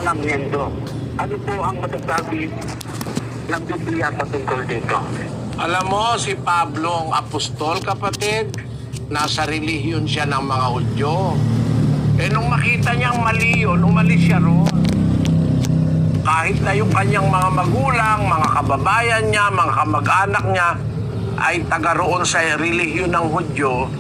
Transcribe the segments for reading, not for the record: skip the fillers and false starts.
mga miyembro. Ano po ang masasabi ng Biblia patungkol dito? Alam mo, si Pablo ang apostol, kapatid. Nasa relihiyon siya ng mga Hudyo. Nung makita niyang mali yun, umalis siya roon. Kahit na yung kanyang mga magulang, mga kababayan niya, mga kamag-anak niya, ay taga roon sa relihiyon ng Hudyo,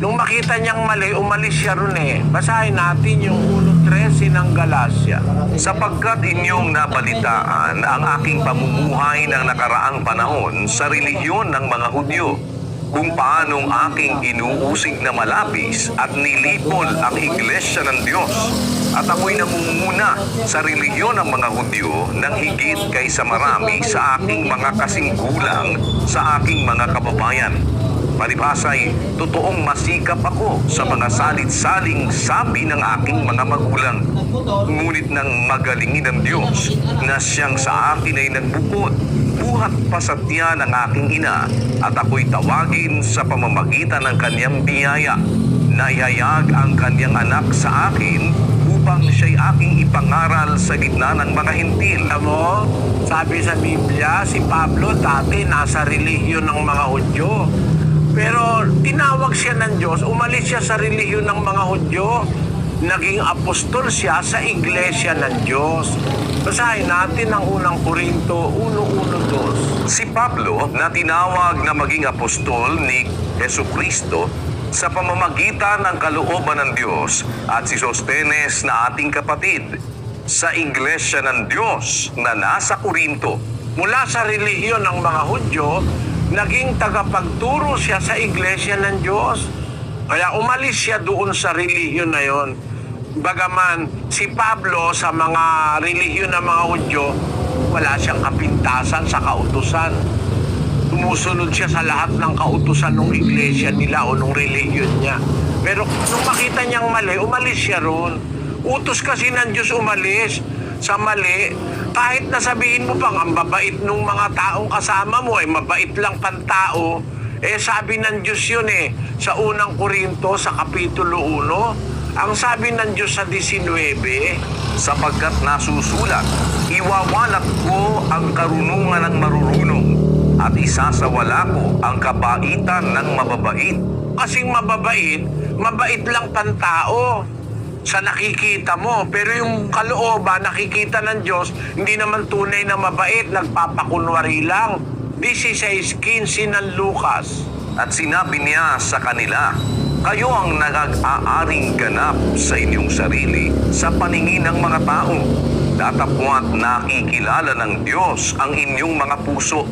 nung makita niyang mali, umalis siya roon eh. Basahin natin yung 1:13 ng Galacia. Sapagkat inyong nabalitaan ang aking pamumuhay ng nakaraang panahon sa relihiyon ng mga Hudyo, kung paanong aking inuusig na malapis at nilipol ang iglesia ng Diyos. At ako'y namumuna sa relihiyon ng mga Hudyo ng higit kaysa marami sa aking mga kasinggulang sa aking mga kababayan. Palibhasa'y totoong masikap ako sa mga salit-saling sabi ng aking mga magulang. Ngunit nang magalingin ng Diyos na siyang sa akin ay nagbukod, buhat pa sa tiyan ng aking ina, at ako'y tawagin sa pamamagitan ng kanyang biyaya. Naihayag ang kanyang anak sa akin upang siya'y aking ipangaral sa gitna ng mga hintil. Alam mo, sabi sa Biblia, si Pablo dati nasa relihiyon ng mga Hudyo. Pero tinawag siya ng Diyos, umalis siya sa relihiyon ng mga Hudyo. Naging apostol siya sa iglesia ng Diyos. Basahin natin ang unang Korinto 1:1-2. Si Pablo na tinawag na maging apostol ni Jesucristo sa pamamagitan ng kalooban ng Diyos, at si Sostenes na ating kapatid sa iglesia ng Diyos na nasa Korinto. Mula sa relihiyon ng mga Hudyo, naging tagapagturo siya sa iglesia ng Diyos. Kaya umalis siya doon sa relihiyon na yon. Bagaman si Pablo sa mga relihiyon ng mga Hudyo, wala siyang kapintasan sa kautusan. Tumusunod siya sa lahat ng kautusan ng iglesia nila o ng relihiyon niya. Pero nung makita niyang mali, umalis siya roon. Utos kasi ng Diyos umalis sa mali. Kahit nasabihin mo pang ang babait ng mga taong kasama mo ay mabait lang pantao, sabi ng Diyos yun sa unang Korinto sa Kapitulo 1, ang sabi ng Diyos sa 19, sapagkat nasusulat, iwawalat ko ang karunungan ng marurunong at isasawala ko ang kabaitan ng mababait. Kasing mababait, mabait lang pantao sa nakikita mo. Pero yung kalooban, nakikita ng Diyos, hindi naman tunay na mabait, nagpapakunwari lang. 16:15 ng Lucas. At sinabi niya sa kanila, kayo ang nag-aaring ganap sa inyong sarili sa paningin ng mga tao. Datapwat nakikilala ng Diyos ang inyong mga puso,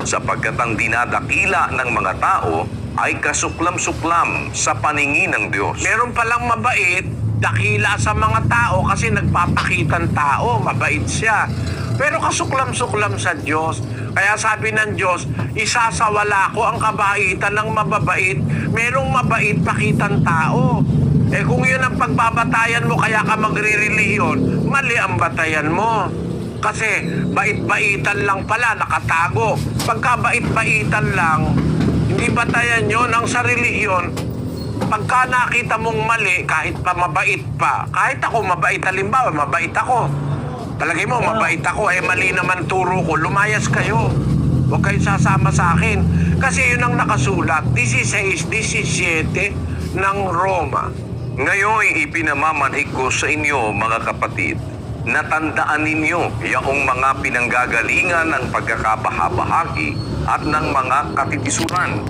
sapagkat ang dinadakila ng mga tao ay kasuklam-suklam sa paningin ng Diyos. Meron palang mabait, dakila sa mga tao kasi nagpapakitang tao, mabait siya. Pero kasuklam-suklam sa Diyos. Kaya sabi ng Diyos, isasawala ko ang kabaitan ng mababait. Merong mabait pakitang tao. Kung yun ang pagbabatayan mo, kaya ka magre-relihiyon, mali ang batayan mo. Kasi bait-baitan lang pala, nakatago. Pagka bait-baitan lang, hindi batayan yun ang sa relihiyon. Pagka nakita mong mali, kahit pa mabait pa, kahit ako mabait, halimbawa, mabait ako. Palagay mo, mabait ako, mali naman turo ko, lumayas kayo. Huwag kayo sasama sa akin. Kasi yun ang nakasulat, 16:17 ng Roma. Ngayon ipinamamanhik ko sa inyo, mga kapatid, na tandaan ninyo yaong mga pinanggagalingan ng pagkakabahabahagi at ng mga katitisuran.